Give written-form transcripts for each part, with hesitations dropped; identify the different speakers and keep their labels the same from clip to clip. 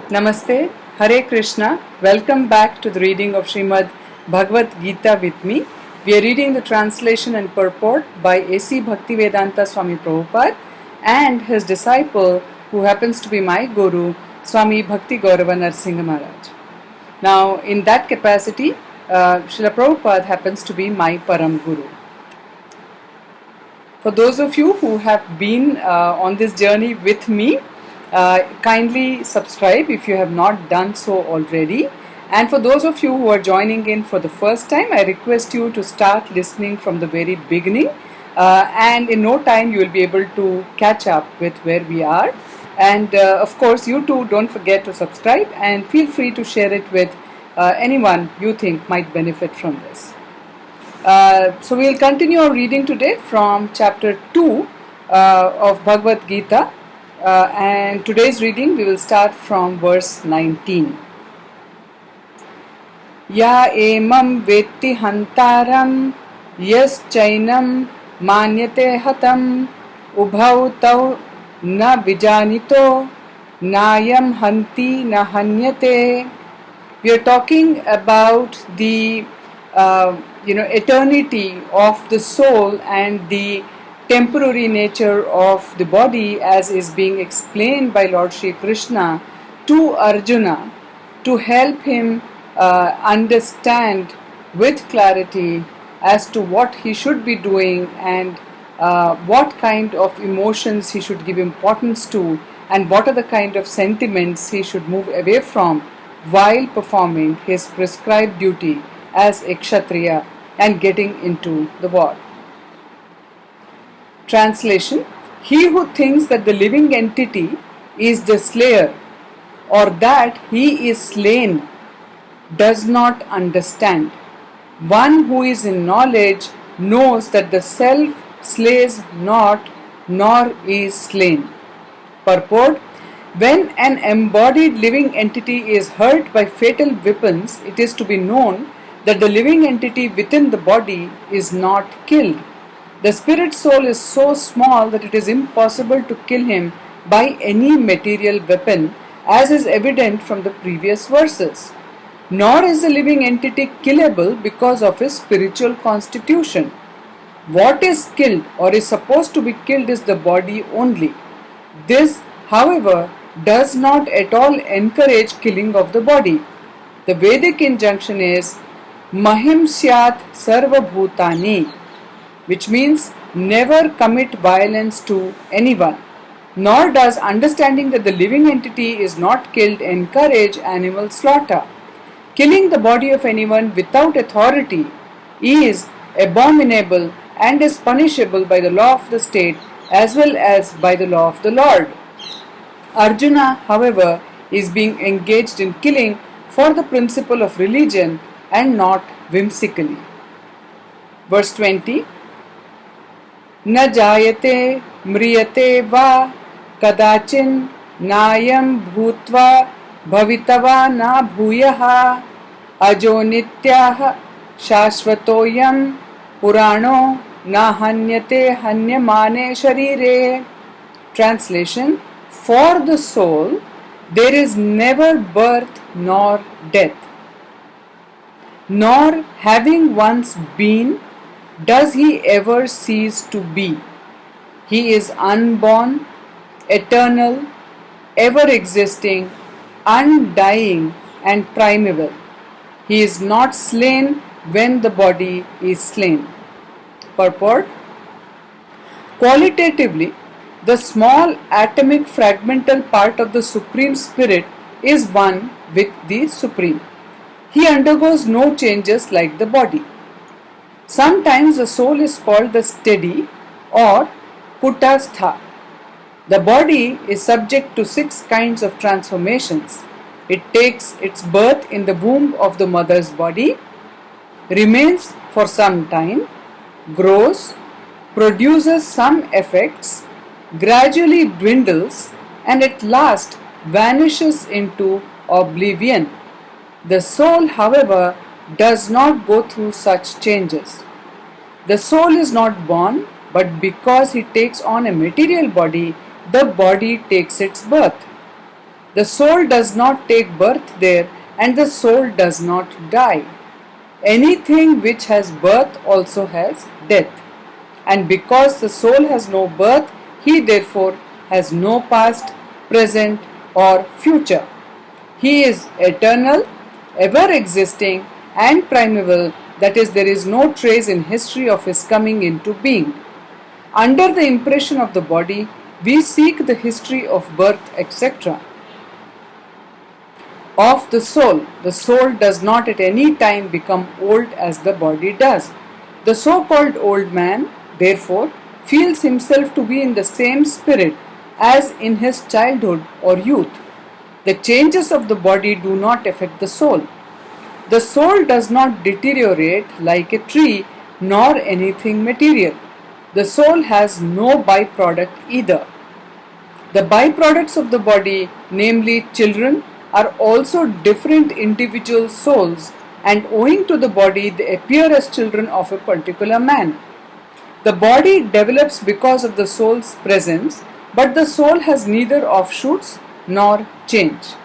Speaker 1: Namaste, Hare Krishna. Welcome back to the reading of Srimad Bhagavad Gita with me. We are reading the translation and purport by A.C. Bhaktivedanta Swami Prabhupada and his disciple, who happens to be my Guru, Swami Bhakti Gaurava Narsingha Maharaj. Now, in that capacity, Srila Prabhupada happens to be my Param Guru. For those of you who have been on this journey with me, kindly subscribe if you have not done so already. And for those of you who are joining in for the first time, I request you to start listening from the very beginning. And in no time, you will be able to catch up with where we are. And of course, you too don't forget to subscribe and feel free to share it with anyone you think might benefit from this. So we will continue our reading today from chapter 2 of Bhagavad Gita. And today's reading we will start from verse 19. Ya emam vetti hantaram yas chainam manyate hatam ubhau tau na vijanito nayam hanti na hanyate. We are talking about the eternity of the soul and the temporary nature of the body, as is being explained by Lord Shri Krishna to Arjuna to help him understand with clarity as to what he should be doing and what kind of emotions he should give importance to and what are the kind of sentiments he should move away from while performing his prescribed duty as a Kshatriya and getting into the war. Translation: He who thinks that the living entity is the slayer or that he is slain does not understand. One who is in knowledge knows that the self slays not nor is slain. Purport: When an embodied living entity is hurt by fatal weapons, it is to be known that the living entity within the body is not killed. The spirit soul is so small that it is impossible to kill him by any material weapon, as is evident from the previous verses. Nor is the living entity killable because of his spiritual constitution. What is killed or is supposed to be killed is the body only. This, however, does not at all encourage killing of the body. The Vedic injunction is Mahim Syat Sarva Bhutani, which means never commit violence to anyone. Nor does understanding that the living entity is not killed encourage animal slaughter. Killing the body of anyone without authority is abominable and is punishable by the law of the state as well as by the law of the Lord. Arjuna, however, is being engaged in killing for the principle of religion and not whimsically. Verse 20. न जायते म्रियते वा कदाचिन नायं भूत्वा भवितवा न भूयः अजो नित्यः शाश्वतोऽयं पुराणो न हन्यते हन्यमाने शरीरे. Translation: For the soul there is never birth nor death, nor having once been does he ever cease to be. He is unborn, eternal, ever existing, undying and primeval. He is not slain when the body is slain. Purport: Qualitatively, the small atomic fragmental part of the Supreme Spirit is one with the Supreme. He undergoes no changes like the body. Sometimes the soul is called the steady or kutastha. The body is subject to 6 kinds of transformations. It takes its birth in the womb of the mother's body, remains for some time, grows, produces some effects, gradually dwindles, and at last vanishes into oblivion. The soul, however, does not go through such changes. The soul is not born, but because he takes on a material body, the body takes its birth. The soul does not take birth there, and the soul does not die. Anything which has birth also has death. And because the soul has no birth, he therefore has no past, present, or future. He is eternal, ever existing, and primeval, that is, there is no trace in history of his coming into being. Under the impression of the body, we seek the history of birth, etc. Of the soul does not at any time become old as the body does. The so-called old man, therefore, feels himself to be in the same spirit as in his childhood or youth. The changes of the body do not affect the soul. The soul does not deteriorate like a tree nor anything material. The soul has no byproduct either. The byproducts of the body, namely children, are also different individual souls, and owing to the body they appear as children of a particular man. The body develops because of the soul's presence, but the soul has neither offshoots nor change.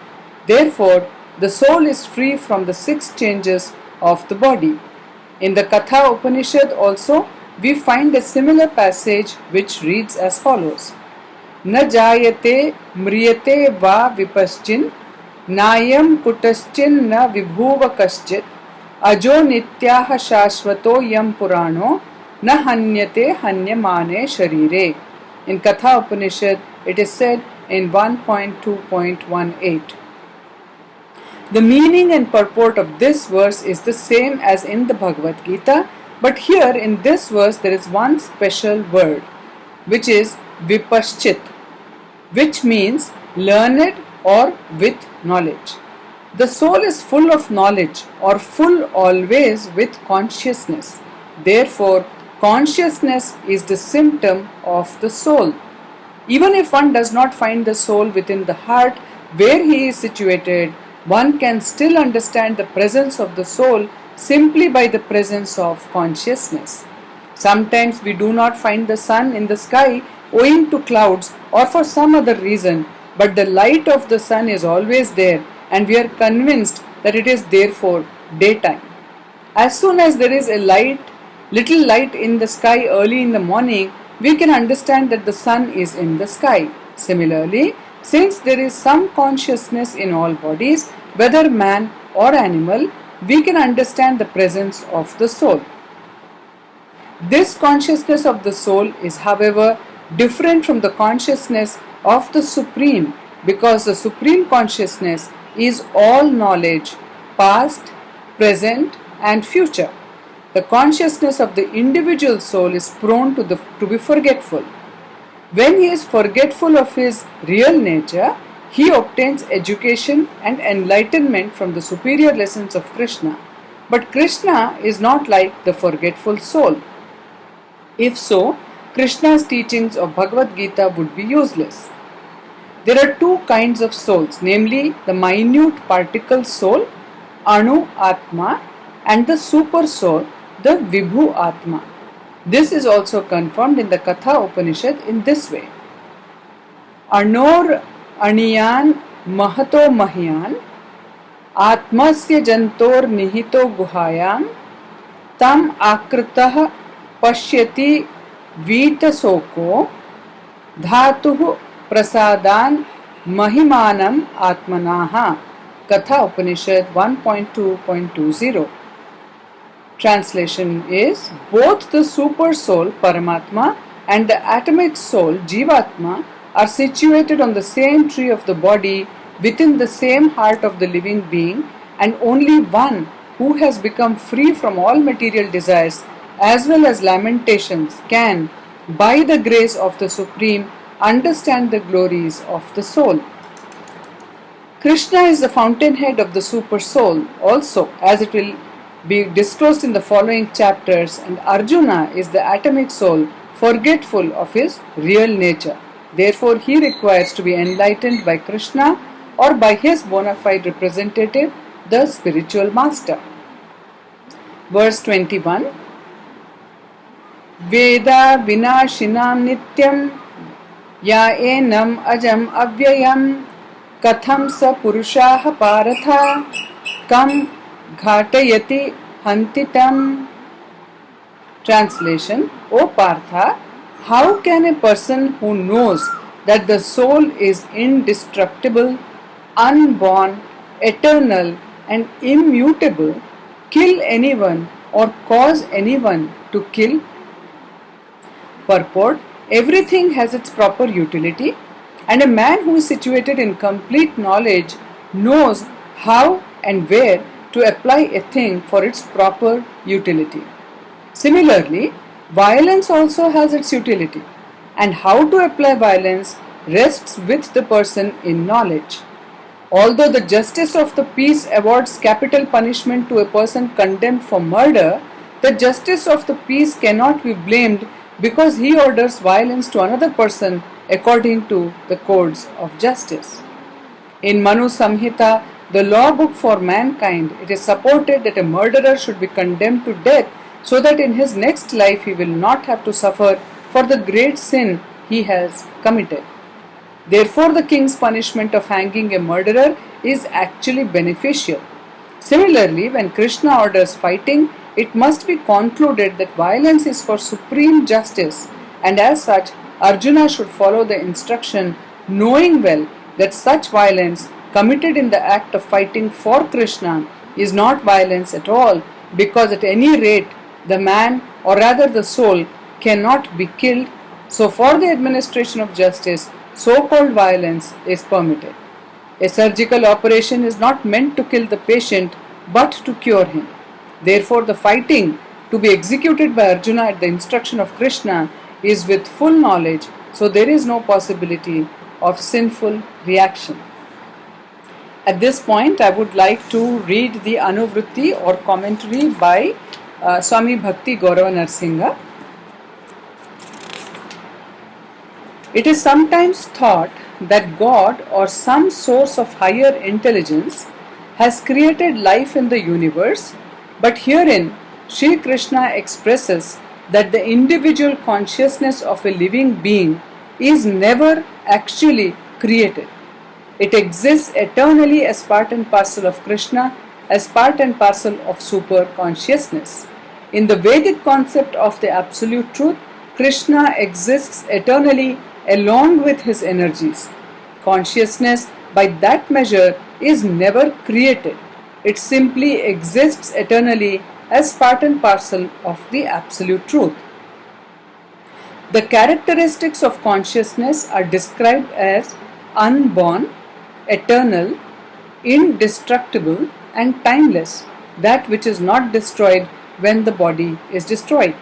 Speaker 1: Therefore, the soul is free from the 6 changes of the body. In the Katha Upanishad also, we find a similar passage which reads as follows: न जायते म्रियते वा विपश्चिन् नायं कुतश्चिन् न विभुव कश्चित् अजो नित्याः शाश्वतो यं पुराणो न हन्यते हन्यमाने शरीरे. In Katha Upanishad, it is said in 1.2.18. The meaning and purport of this verse is the same as in the Bhagavad Gita, but here in this verse there is one special word, which is vipaschit, which means learned or with knowledge. The soul is full of knowledge, or full always with consciousness. Therefore, consciousness is the symptom of the soul. Even if one does not find the soul within the heart where he is situated, one can still understand the presence of the soul simply by the presence of consciousness. Sometimes we do not find the sun in the sky owing to clouds or for some other reason, but the light of the sun is always there, and we are convinced that it is therefore daytime. As soon as there is a little light in the sky early in the morning, we can understand that the sun is in the sky. Similarly, since there is some consciousness in all bodies, whether man or animal, we can understand the presence of the soul. This consciousness of the soul is, however, different from the consciousness of the Supreme, because the Supreme Consciousness is all knowledge, past, present, and future. The consciousness of the individual soul is prone to be forgetful. When he is forgetful of his real nature, he obtains education and enlightenment from the superior lessons of Krishna. But Krishna is not like the forgetful soul. If so, Krishna's teachings of Bhagavad Gita would be useless. There are 2 kinds of souls, namely the minute particle soul, Anu Atma, and the super soul, the Vibhu Atma. This is also confirmed in the Katha Upanishad in this way: Anor Aniyan Mahato Mahyan Atmasya Jantor Nihito Guhayam Tam Akritah Pashyati Vitasoko Dhatuh Prasadan Mahimanam Atmanaha. Katha Upanishad 1.2.20. Translation is: both the super soul Paramatma and the atomic soul Jivatma are situated on the same tree of the body within the same heart of the living being, and only one who has become free from all material desires as well as lamentations can, by the grace of the Supreme, understand the glories of the soul. Krishna is the fountainhead of the super soul also, as it will be disclosed in the following chapters, and Arjuna is the atomic soul, forgetful of his real nature. Therefore, he requires to be enlightened by Krishna or by his bona fide representative, the spiritual master. Verse 21. Veda vinashinam nityam ya enam ajam avyayam कथम स पुरुषाः पारथा कम घाटयति हन्ति तं. Translation: O Partha, how can a person who knows that the soul is indestructible, unborn, eternal and immutable kill anyone or cause anyone to kill? Purport: everything has its proper utility, and a man who is situated in complete knowledge knows how and where to apply a thing for its proper utility. Similarly, violence also has its utility, and how to apply violence rests with the person in knowledge. Although the justice of the peace awards capital punishment to a person condemned for murder, the justice of the peace cannot be blamed because he orders violence to another person according to the codes of justice. In Manu Samhita, the law book for mankind, it is supported that a murderer should be condemned to death so that in his next life he will not have to suffer for the great sin he has committed. Therefore, the king's punishment of hanging a murderer is actually beneficial. Similarly, when Krishna orders fighting, it must be concluded that violence is for supreme justice, and as such, Arjuna should follow the instruction, knowing well that such violence committed in the act of fighting for Krishna is not violence at all, because at any rate the man, or rather the soul, cannot be killed. So for the administration of justice, so-called violence is permitted. A surgical operation is not meant to kill the patient but to cure him. Therefore, the fighting to be executed by Arjuna at the instruction of Krishna is with full knowledge, so there is no possibility of sinful reaction. At this point, I would like to read the Anuvritti or commentary by Swami Bhakti Gaurava Narsingha. It is sometimes thought that God or some source of higher intelligence has created life in the universe, but herein Sri Krishna expresses that the individual consciousness of a living being is never actually created. It exists eternally as part and parcel of Krishna, as part and parcel of super consciousness. In the Vedic concept of the absolute truth, Krishna exists eternally along with his energies. Consciousness, by that measure, is never created. It simply exists eternally as part and parcel of the absolute truth. The characteristics of consciousness are described as unborn, eternal, indestructible, and timeless, that which is not destroyed when the body is destroyed.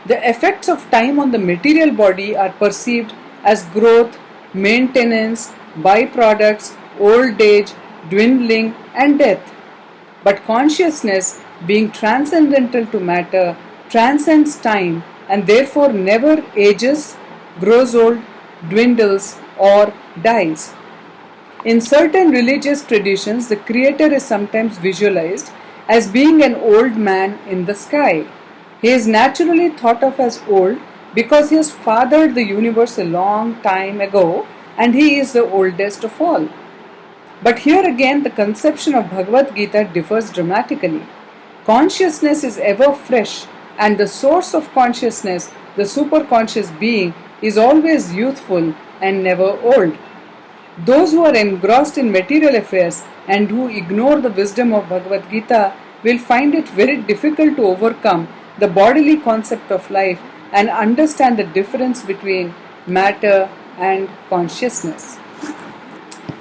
Speaker 1: The effects of time on the material body are perceived as growth, maintenance, byproducts, old age, dwindling, and death. But consciousness, being transcendental to matter, transcends time and therefore never ages, grows old, dwindles, or dies. In certain religious traditions, the Creator is sometimes visualized as being an old man in the sky. He is naturally thought of as old because he has fathered the universe a long time ago and he is the oldest of all. But here again the conception of Bhagavad Gita differs dramatically. Consciousness is ever fresh and the source of consciousness, the superconscious being, is always youthful and never old. Those who are engrossed in material affairs and who ignore the wisdom of Bhagavad Gita will find it very difficult to overcome the bodily concept of life and understand the difference between matter and consciousness.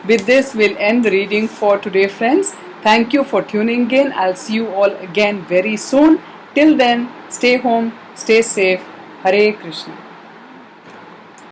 Speaker 1: With this, we'll end the reading for today, friends. Thank you for tuning in. I'll see you all again very soon. Till then, stay home, stay safe. Hare Krishna.